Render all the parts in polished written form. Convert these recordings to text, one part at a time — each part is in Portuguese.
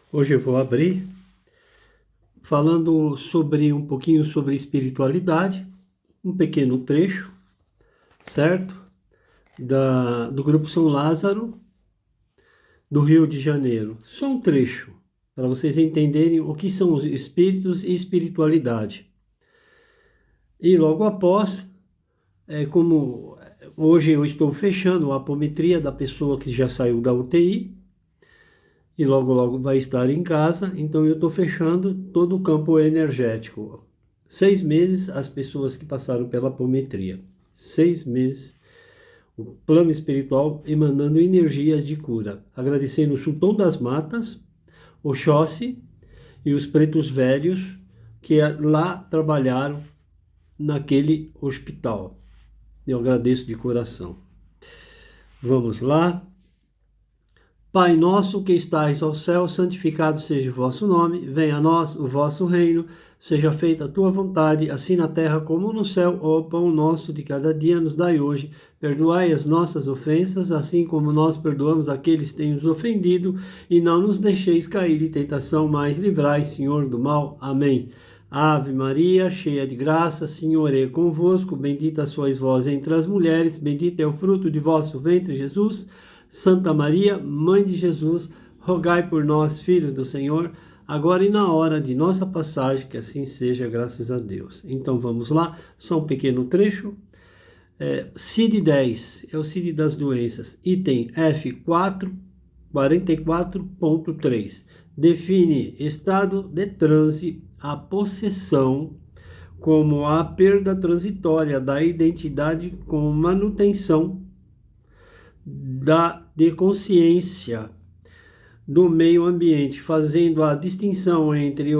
Hoje eu vou abrir falando sobre um pouquinho sobre espiritualidade, um pequeno trecho, certo? Do Grupo São Lázaro, do Rio de Janeiro. Só um trecho, para vocês entenderem o que são os espíritos e espiritualidade. E logo após, como hoje eu estou fechando a apometria da pessoa que já saiu da UTI, e logo logo vai estar em casa, então eu estou fechando todo o campo energético. 6 meses as pessoas que passaram pela apometria. 6 meses o plano espiritual emanando energias de cura. Agradecendo o Sultão das Matas, Oxóssi e os pretos velhos que lá trabalharam naquele hospital. Eu agradeço de coração. Vamos lá. Pai nosso que estais ao céu, santificado seja o vosso nome, venha a nós o vosso reino, seja feita a tua vontade, assim na terra como no céu. O pão nosso de cada dia nos dai hoje, perdoai as nossas ofensas, assim como nós perdoamos aqueles que têm nos ofendido, e não nos deixeis cair em tentação, mas livrai, Senhor, do mal. Amém. Ave Maria, cheia de graça, Senhor é convosco, bendita sois vós entre as mulheres, bendito é o fruto de vosso ventre, Jesus. Santa Maria, Mãe de Jesus, rogai por nós, filhos do Senhor, agora e na hora de nossa passagem, que assim seja, graças a Deus. Então vamos lá, só um pequeno trecho. CID-10 é o CID das doenças, item F4, 44.3. Define estado de transe, a possessão, como a perda transitória da identidade com manutenção de consciência do meio ambiente, fazendo a distinção entre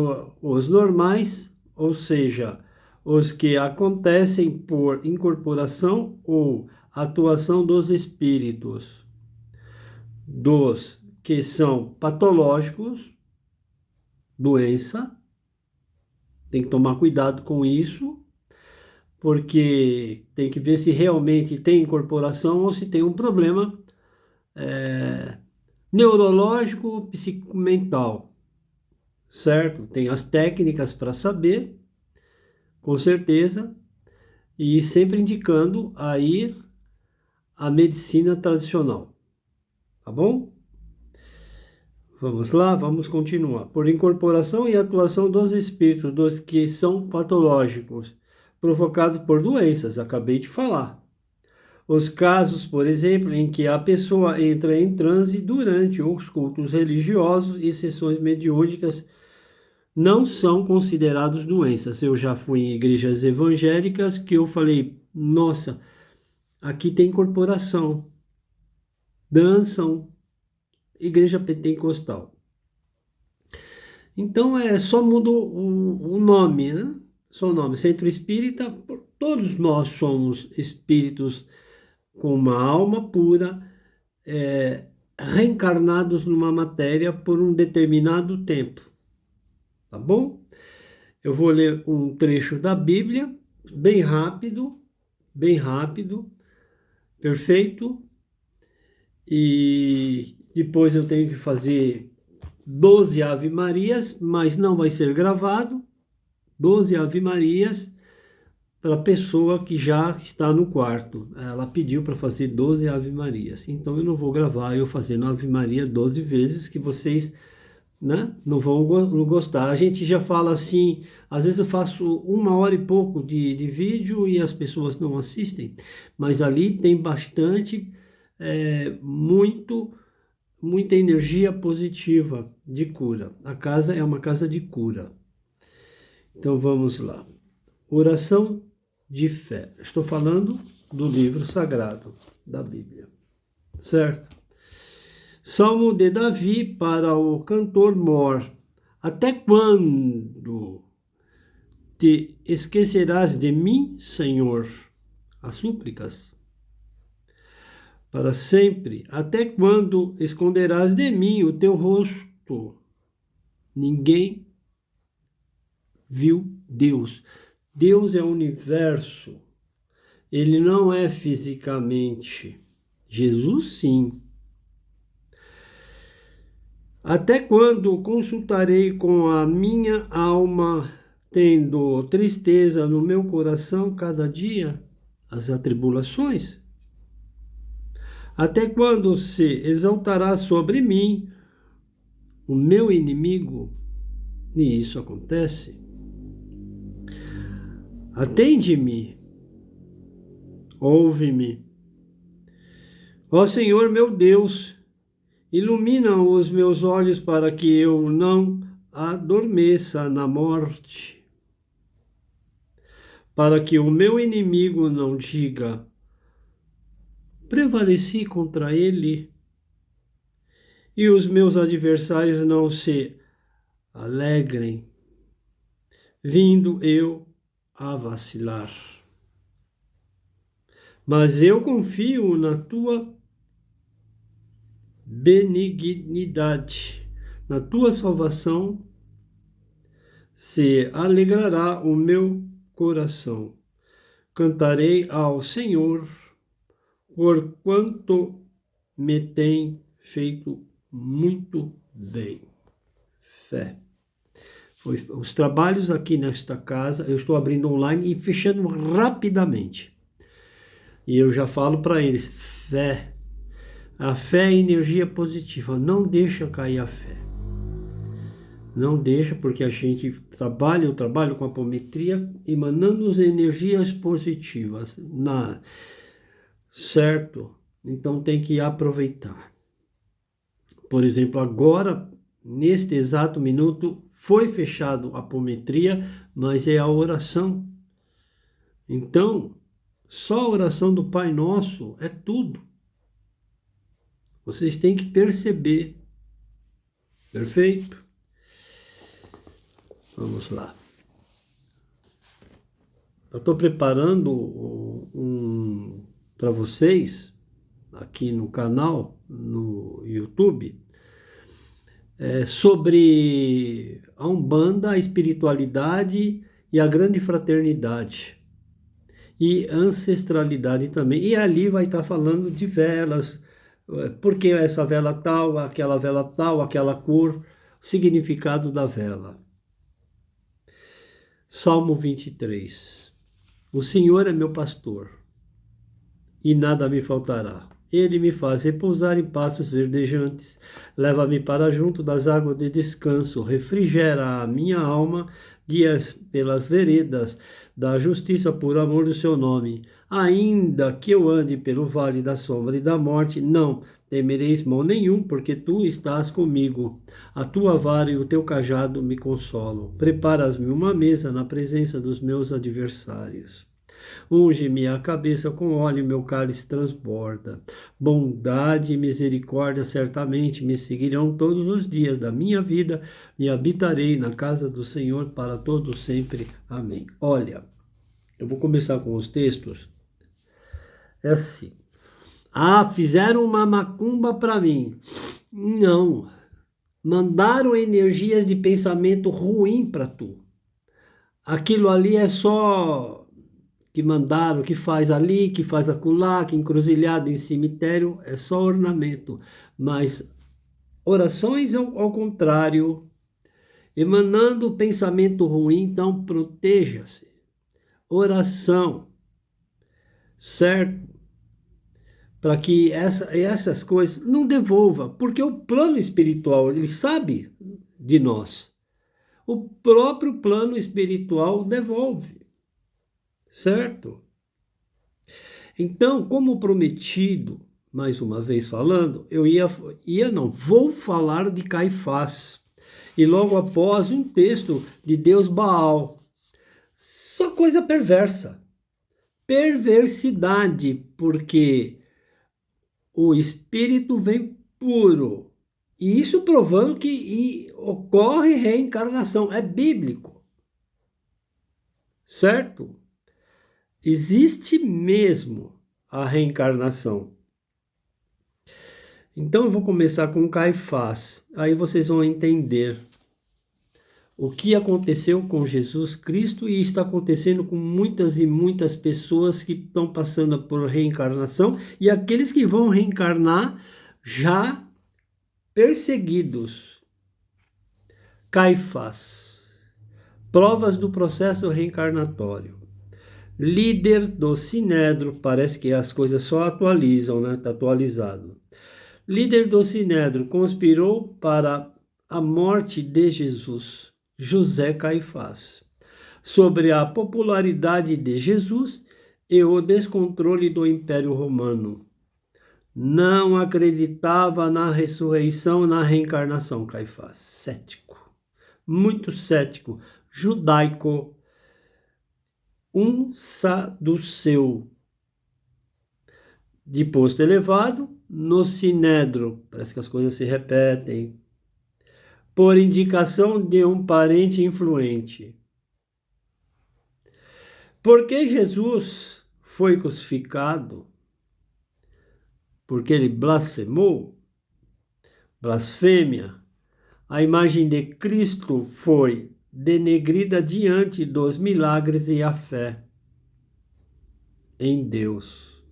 os normais, ou seja, os que acontecem por incorporação ou atuação dos espíritos, dos que são patológicos, doença, tem que tomar cuidado com isso, porque tem que ver se realmente tem incorporação ou se tem um problema neurológico, psicomental, certo? Tem as técnicas para saber, com certeza, e sempre indicando a ir à medicina tradicional, tá bom? Vamos lá, vamos continuar. Por incorporação e atuação dos espíritos, dos que são patológicos, provocados por doenças, acabei de falar. Os casos, por exemplo, em que a pessoa entra em transe durante os cultos religiosos e sessões mediúnicas não são considerados doenças. Eu já fui em igrejas evangélicas que eu falei, nossa, aqui tem corporação, dançam, igreja pentecostal. Então só muda o nome, né? Só o nome, Centro Espírita, todos nós somos espíritos com uma alma pura, reencarnados numa matéria por um determinado tempo, tá bom? Eu vou ler um trecho da Bíblia, bem rápido, perfeito, e depois eu tenho que fazer 12 Ave Marias, mas não vai ser gravado, 12 Ave Marias para a pessoa que já está no quarto. Ela pediu para fazer 12 Ave Marias, então eu não vou gravar eu fazendo Ave Maria 12 vezes, que vocês, né, não vão gostar. A gente já fala assim, às vezes eu faço 1 hora e pouco de vídeo e as pessoas não assistem, mas ali tem bastante, muita energia positiva de cura. A casa é uma casa de cura. Então vamos lá. Oração de fé. Estou falando do livro sagrado da Bíblia, certo? Salmo de Davi para o cantor mor. Até quando te esquecerás de mim, Senhor? As súplicas. Para sempre. Até quando esconderás de mim o teu rosto? Ninguém viu Deus. Deus é o universo. Ele não é fisicamente. Jesus, sim. Até quando consultarei com a minha alma, tendo tristeza no meu coração cada dia, as atribulações? Até quando se exaltará sobre mim o meu inimigo? E isso acontece. Atende-me, ouve-me. Ó Senhor meu Deus, ilumina os meus olhos para que eu não adormeça na morte, para que o meu inimigo não diga: prevaleci contra ele, e os meus adversários não se alegrem, vindo eu a vacilar. Mas eu confio na tua benignidade, na tua salvação se alegrará o meu coração. Cantarei ao Senhor, porquanto me tem feito muito bem. Fé. Os trabalhos aqui nesta casa, eu estou abrindo online e fechando rapidamente. E eu já falo para eles, fé. A fé é energia positiva, não deixa cair a fé. Não deixa, porque a gente eu trabalho com a apometria, emanando energias positivas, certo? Então tem que aproveitar. Por exemplo, agora, neste exato minuto, foi fechado a apometria, mas é a oração. Então, só a oração do Pai Nosso é tudo. Vocês têm que perceber. Perfeito? Vamos lá. Eu estou preparando para vocês, aqui no canal, no YouTube, sobre a Umbanda, a espiritualidade e a grande fraternidade. E ancestralidade também. E ali vai estar falando de velas, porque essa vela tal, aquela cor, significado da vela. Salmo 23. O Senhor é meu pastor, e nada me faltará. Ele me faz repousar em pastos verdejantes, leva-me para junto das águas de descanso, refrigera a minha alma, guia pelas veredas da justiça por amor do seu nome. Ainda que eu ande pelo vale da sombra e da morte, não temereis mal nenhum, porque tu estás comigo. A tua vara e o teu cajado me consolam. Preparas-me uma mesa na presença dos meus adversários. Unge-me a cabeça com óleo, meu cálice transborda. Bondade e misericórdia certamente me seguirão todos os dias da minha vida e habitarei na casa do Senhor para todo sempre. Amém. Olha, eu vou começar com os textos. É assim. Fizeram uma macumba para mim. Não. Mandaram energias de pensamento ruim para tu. Aquilo ali é só que mandaram, que faz ali, que faz acolá, que encruzilhada em cemitério, é só ornamento. Mas orações ao contrário, emanando pensamento ruim, então proteja-se. Oração, certo? Para que essas coisas não devolva, porque o plano espiritual, ele sabe de nós. O próprio plano espiritual devolve, certo? Então, como prometido, mais uma vez falando, vou falar de Caifás. E logo após um texto de Deus Baal. Só coisa perversa. Perversidade, porque o espírito vem puro. E isso provando que ocorre reencarnação. É bíblico. Certo? Existe mesmo a reencarnação. Então eu vou começar com Caifás. Aí vocês vão entender o que aconteceu com Jesus Cristo e está acontecendo com muitas e muitas pessoas que estão passando por reencarnação e aqueles que vão reencarnar já perseguidos, Caifás. Provas do processo reencarnatório. Líder do Sinédrio, parece que as coisas só atualizam, né? Está atualizado. Líder do Sinédrio conspirou para a morte de Jesus, José Caifás, sobre a popularidade de Jesus e o descontrole do Império Romano. Não acreditava na ressurreição, na reencarnação, Caifás. Cético, muito cético, judaico, um saduceu. De posto elevado, no Sinédrio, parece que as coisas se repetem, por indicação de um parente influente. Porque Jesus foi crucificado? Porque ele blasfemou? Blasfêmia. A imagem de Cristo foi denegrida diante dos milagres e a fé em Deus.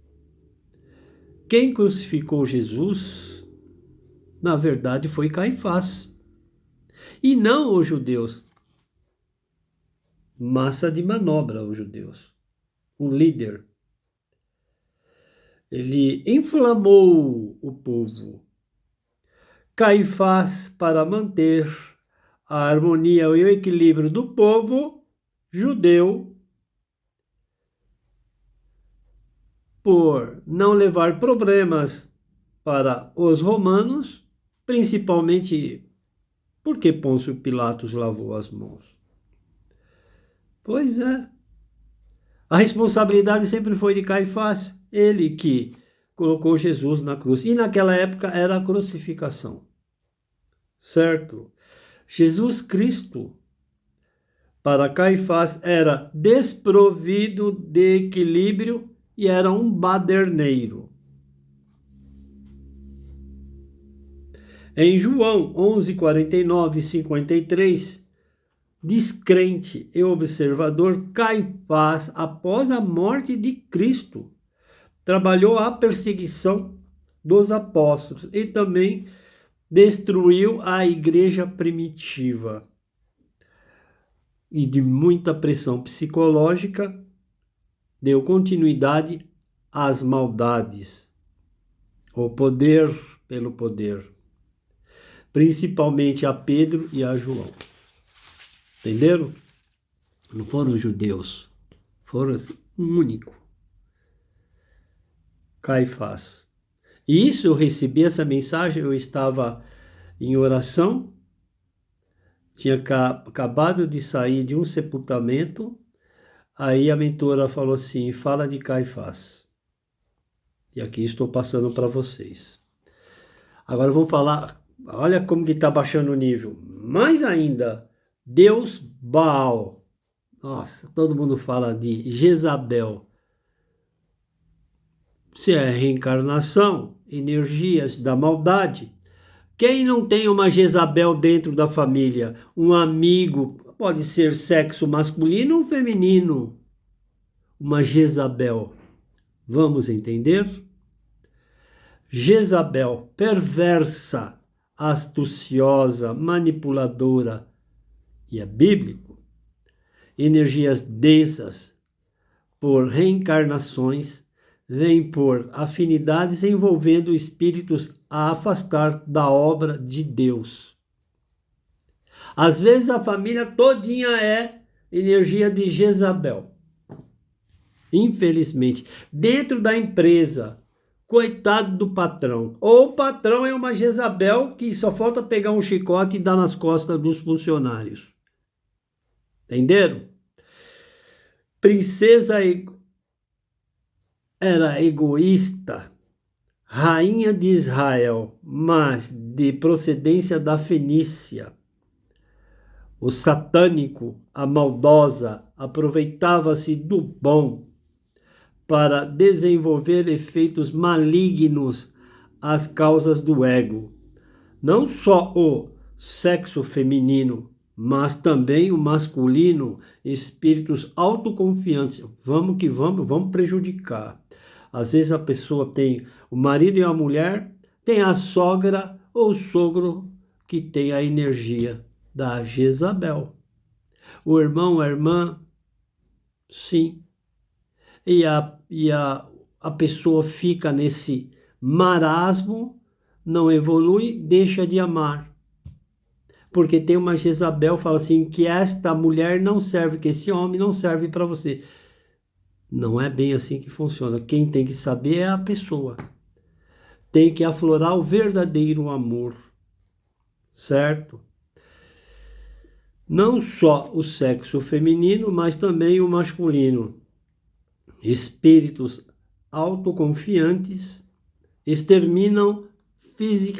Quem crucificou Jesus, na verdade, foi Caifás. E não os judeus. Massa de manobra, os judeus. Um líder. Ele inflamou o povo. Caifás, para manter a harmonia e o equilíbrio do povo judeu, por não levar problemas para os romanos, principalmente porque Pôncio Pilatos lavou as mãos. Pois é. A responsabilidade sempre foi de Caifás, ele que colocou Jesus na cruz. E naquela época era a crucificação. Certo? Jesus Cristo, para Caifás, era desprovido de equilíbrio e era um baderneiro. Em João 11, 49 e 53, descrente e observador, Caifás, após a morte de Cristo, trabalhou a perseguição dos apóstolos e também destruiu a igreja primitiva. E de muita pressão psicológica, deu continuidade às maldades. O poder pelo poder. Principalmente a Pedro e a João. Entenderam? Não foram os judeus. Foram um único. Caifás. E isso, eu recebi essa mensagem, eu estava em oração, tinha acabado de sair de um sepultamento, aí a mentora falou assim, fala de Caifás. E aqui estou passando para vocês. Agora vamos falar, olha como que está baixando o nível. Mais ainda, Deus Baal. Nossa, todo mundo fala de Jezabel. Se é reencarnação, energias da maldade. Quem não tem uma Jezabel dentro da família? Um amigo, pode ser sexo masculino ou feminino. Uma Jezabel. Vamos entender? Jezabel, perversa, astuciosa, manipuladora, e é bíblico. Energias densas, por reencarnações, vêm por afinidades envolvendo espíritos a afastar da obra de Deus. Às vezes a família todinha é energia de Jezabel. Infelizmente, dentro da empresa, coitado do patrão. Ou o patrão é uma Jezabel que só falta pegar um chicote e dar nas costas dos funcionários. Entenderam? Princesa era egoísta, rainha de Israel, mas de procedência da Fenícia. O satânico, a maldosa, aproveitava-se do bom para desenvolver efeitos malignos às causas do ego. Não só o sexo feminino, mas também o masculino, espíritos autoconfiantes. Vamos que vamos prejudicar. Às vezes a pessoa tem o marido e a mulher, tem a sogra ou o sogro que tem a energia da Jezabel. O irmão, a irmã, sim. E a pessoa fica nesse marasmo, não evolui, deixa de amar. Porque tem uma Jezabel que fala assim, que esta mulher não serve, que esse homem não serve para você. Não é bem assim que funciona. Quem tem que saber é a pessoa. Tem que aflorar o verdadeiro amor, certo? Não só o sexo feminino, mas também o masculino. Espíritos autoconfiantes exterminam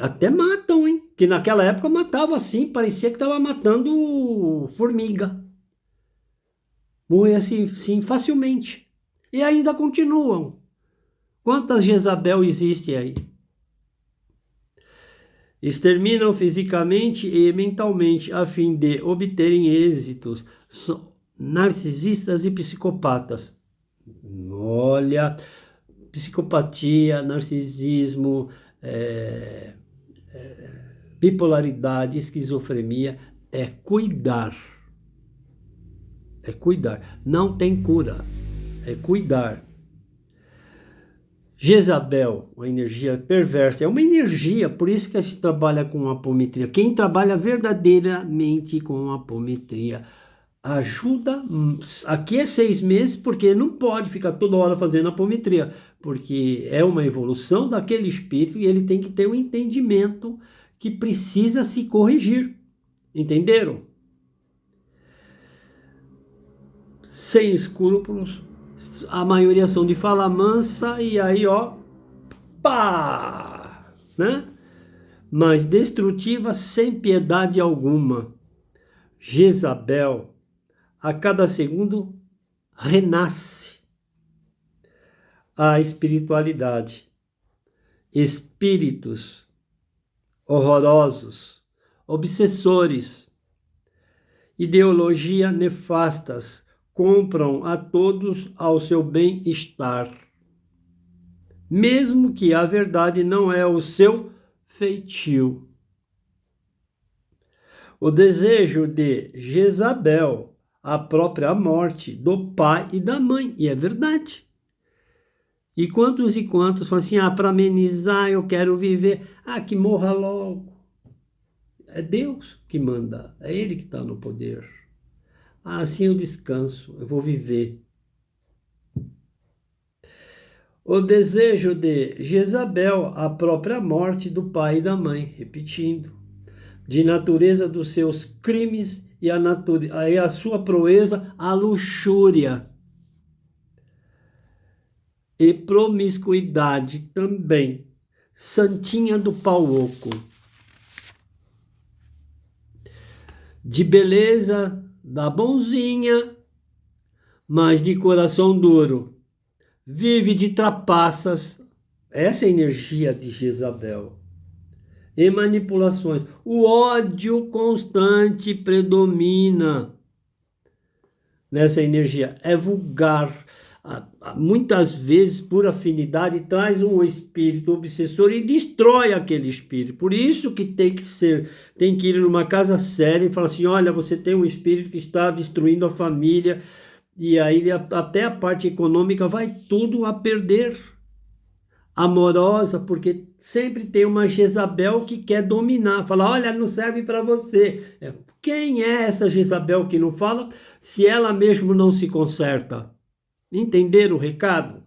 até matam, hein? Que naquela época matava assim, parecia que estava matando formiga. Morria assim, sim, facilmente. E ainda continuam. Quantas Jezabel existem aí? Exterminam fisicamente e mentalmente a fim de obterem êxitos. São narcisistas e psicopatas. Olha, psicopatia, narcisismo, bipolaridade, esquizofrenia, é cuidar. É cuidar. Não tem cura. É cuidar. Jezabel, uma energia perversa, é uma energia, por isso que a gente trabalha com apometria. Quem trabalha verdadeiramente com apometria ajuda. Aqui é 6 meses, porque não pode ficar toda hora fazendo apometria, porque é uma evolução daquele espírito e ele tem que ter um entendimento que precisa se corrigir. Entenderam? Sem escrúpulos, a maioria são de fala mansa e aí, ó, pá, né? Mas destrutiva sem piedade alguma. Jezabel, a cada segundo, renasce a espiritualidade. Espíritos horrorosos, obsessores, ideologia nefastas, compram a todos ao seu bem-estar, mesmo que a verdade não é o seu feitio. O desejo de Jezabel, a própria morte do pai e da mãe, e é verdade. E quantos falam assim, para amenizar eu quero viver, que morra logo. É Deus que manda, é Ele que está no poder. Assim eu descanso, eu vou viver. O desejo de Jezabel, a própria morte do pai e da mãe, repetindo, de natureza dos seus crimes e a sua proeza, a luxúria. E promiscuidade também, santinha do pau oco. De beleza da bonzinha, mas de coração duro. Vive de trapaças, essa é a energia de Jezabel. E manipulações. O ódio constante predomina nessa energia. É vulgar. Muitas vezes, por afinidade, traz um espírito obsessor e destrói aquele espírito. Por isso que tem que ir numa casa séria e falar assim, olha, você tem um espírito que está destruindo a família, e aí até a parte econômica vai tudo a perder. Amorosa, porque sempre tem uma Jezabel que quer dominar, fala, olha, não serve para você. Quem é essa Jezabel que não fala se ela mesmo não se conserta? Entenderam o recado?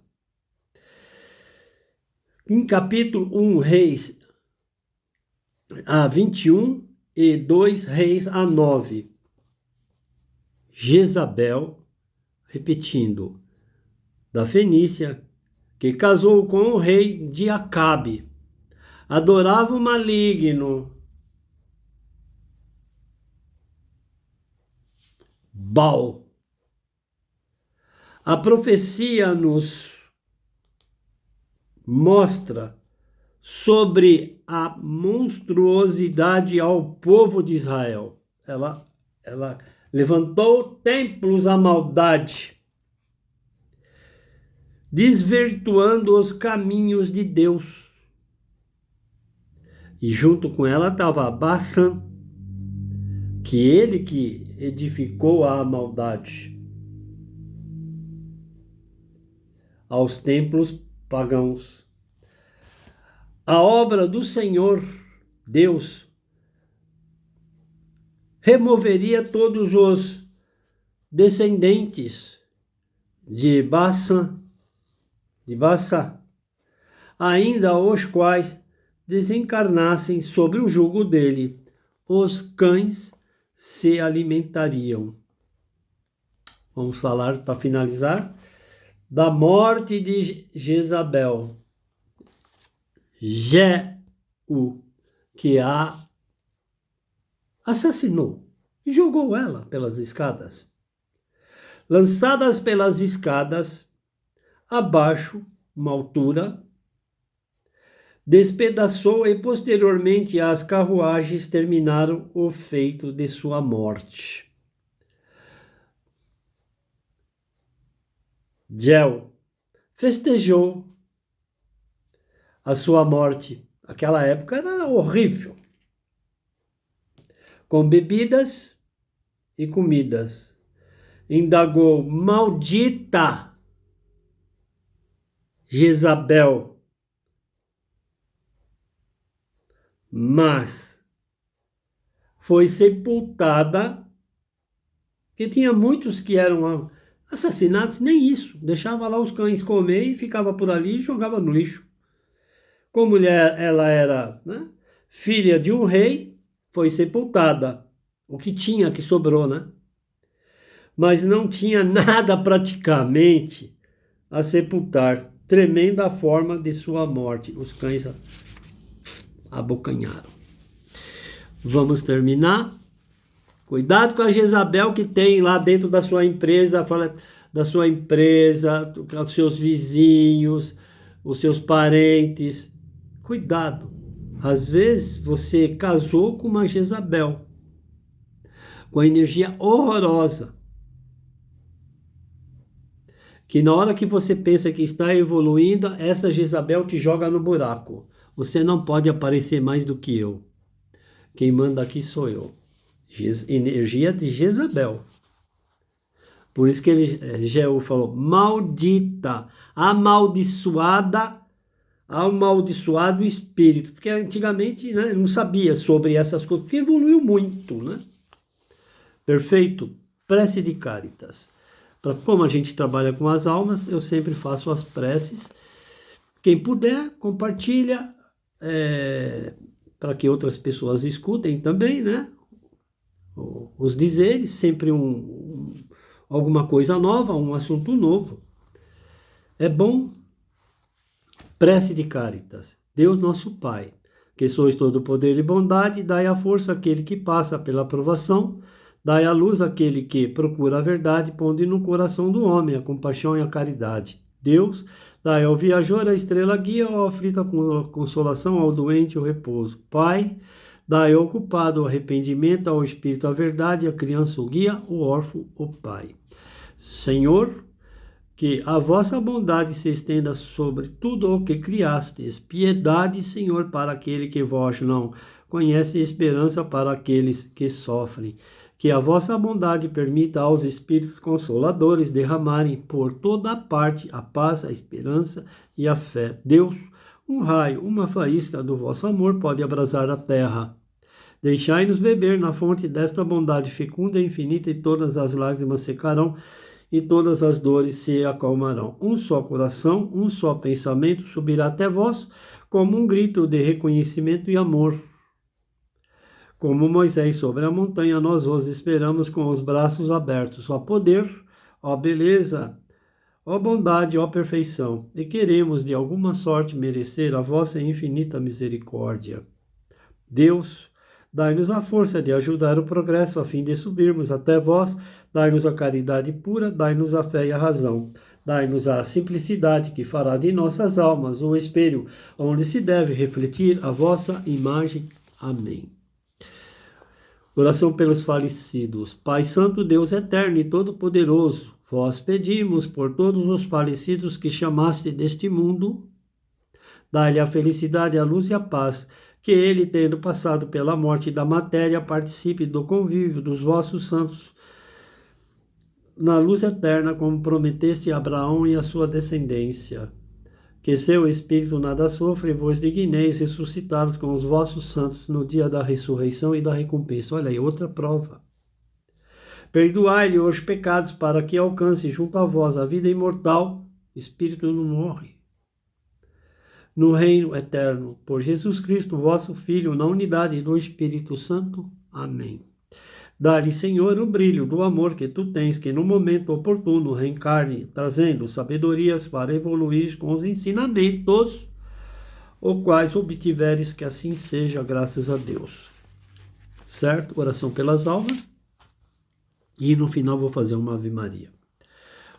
Em capítulo 1, Reis a 21 e 2 Reis a 9. Jezabel, repetindo, da Fenícia, que casou com o rei de Acabe, adorava o maligno Baal. A profecia nos mostra sobre a monstruosidade ao povo de Israel. Ela levantou templos à maldade, desvirtuando os caminhos de Deus. E junto com ela estava Baçã, que ele que edificou a maldade aos templos pagãos. A obra do Senhor, Deus, removeria todos os descendentes de Bassã, ainda os quais desencarnassem sobre o jugo dele, os cães se alimentariam. Vamos falar, para finalizar, da morte de Jezabel. Jeú, que a assassinou e jogou ela pelas escadas. Lançadas pelas escadas, abaixo, uma altura, despedaçou e posteriormente as carruagens terminaram o feito de sua morte. Jeú festejou a sua morte. Aquela época era horrível. Com bebidas e comidas. Indagou: maldita Jezabel. Mas foi sepultada, que tinha muitos que eram assassinados, nem isso. Deixava lá os cães comer e ficava por ali e jogava no lixo. Como ela era, né, filha de um rei, foi sepultada. O que tinha, que sobrou, né? Mas não tinha nada praticamente a sepultar. Tremenda a forma de sua morte. Os cães abocanharam. Vamos terminar. Cuidado com a Jezabel que tem lá dentro da sua empresa, dos seus vizinhos, os seus parentes. Cuidado. Às vezes você casou com uma Jezabel, com energia horrorosa, que na hora que você pensa que está evoluindo, essa Jezabel te joga no buraco. Você não pode aparecer mais do que eu. Quem manda aqui sou eu. Energia de Jezabel. Por isso que Jeú falou: maldita, amaldiçoado espírito. Porque antigamente, né, não sabia sobre essas coisas, porque evoluiu muito, né? Perfeito? Prece de Caritas. Como a gente trabalha com as almas, eu sempre faço as preces. Quem puder, compartilha, para que outras pessoas escutem também, né? Os dizeres, sempre alguma coisa nova, um assunto novo. É bom. Prece de Caritas. Deus nosso Pai, que sois todo poder e bondade, dai a força àquele que passa pela provação, dai a luz àquele que procura a verdade, pondo no coração do homem a compaixão e a caridade. Deus, dai ao viajor a estrela guia, ao aflito a consolação, ao doente o repouso. Pai, dai ao ocupado o arrependimento, ao espírito a verdade, à criança o guia, o órfão o pai. Senhor, que a vossa bondade se estenda sobre tudo o que criastes. Piedade, Senhor, para aquele que vós não conhece, esperança para aqueles que sofrem. Que a vossa bondade permita aos espíritos consoladores derramarem por toda a parte a paz, a esperança e a fé. Deus, um raio, uma faísca do vosso amor pode abrasar a terra. Deixai-nos beber na fonte desta bondade fecunda e infinita, e todas as lágrimas secarão e todas as dores se acalmarão. Um só coração, um só pensamento subirá até vós, como um grito de reconhecimento e amor. Como Moisés sobre a montanha, nós vos esperamos com os braços abertos. Ó poder, ó beleza, ó bondade, ó perfeição, e queremos de alguma sorte merecer a vossa infinita misericórdia. Deus, dai-nos a força de ajudar o progresso a fim de subirmos até vós, dai-nos a caridade pura, dai-nos a fé e a razão. Dai-nos a simplicidade que fará de nossas almas o espelho onde se deve refletir a vossa imagem. Amém. Oração pelos falecidos. Pai Santo, Deus eterno e todo-poderoso, vós pedimos por todos os falecidos que chamaste deste mundo, dai-lhe a felicidade, a luz e a paz, que ele, tendo passado pela morte da matéria, participe do convívio dos vossos santos na luz eterna, como prometeste a Abraão e a sua descendência. Que seu espírito nada sofra e vos digneis ressuscitados com os vossos santos no dia da ressurreição e da recompensa. Olha aí, outra prova. Perdoai-lhe os pecados para que alcance junto a vós a vida imortal. O espírito não morre. No reino eterno, por Jesus Cristo, vosso Filho, na unidade do Espírito Santo. Amém. Dá-lhe, Senhor, o brilho do amor que tu tens, que no momento oportuno reencarne, trazendo sabedorias para evoluir com os ensinamentos, os quais obtiveres, que assim seja, graças a Deus. Certo? Oração pelas almas. E no final vou fazer uma Ave Maria.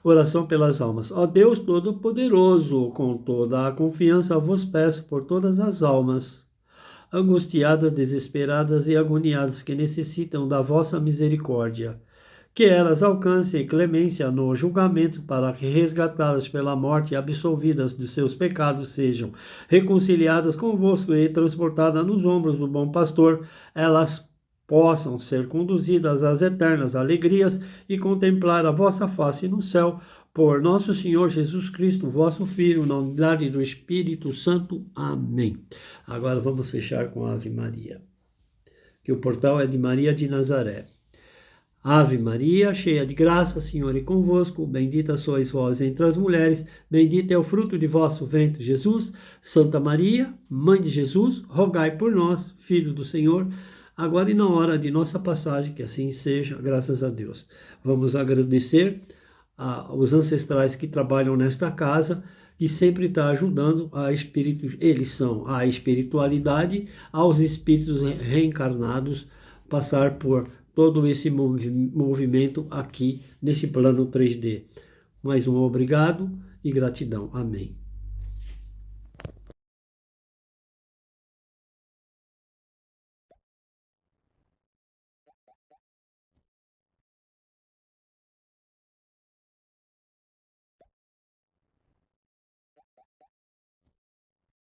Oração pelas almas. Ó Deus Todo-Poderoso, com toda a confiança vos peço por todas as almas, angustiadas, desesperadas e agoniadas, que necessitam da vossa misericórdia, que elas alcancem clemência no julgamento, para que, resgatadas pela morte e absolvidas dos seus pecados, sejam reconciliadas convosco e transportadas nos ombros do bom pastor, elas possam ser conduzidas às eternas alegrias e contemplar a vossa face no céu, por nosso Senhor Jesus Cristo, vosso Filho, na unidade do Espírito Santo. Amém. Agora vamos fechar com a Ave Maria, que o portal é de Maria de Nazaré. Ave Maria, cheia de graça, Senhor é convosco, bendita sois vós entre as mulheres, bendito é o fruto de vosso ventre, Jesus. Santa Maria, Mãe de Jesus, rogai por nós, Filho do Senhor, agora e na hora de nossa passagem, que assim seja, graças a Deus. Vamos agradecer aos ancestrais que trabalham nesta casa, que sempre está ajudando a espíritos, eles são a espiritualidade, aos espíritos reencarnados, passar por todo esse movimento aqui neste plano 3D. Mais um obrigado e gratidão. Amém.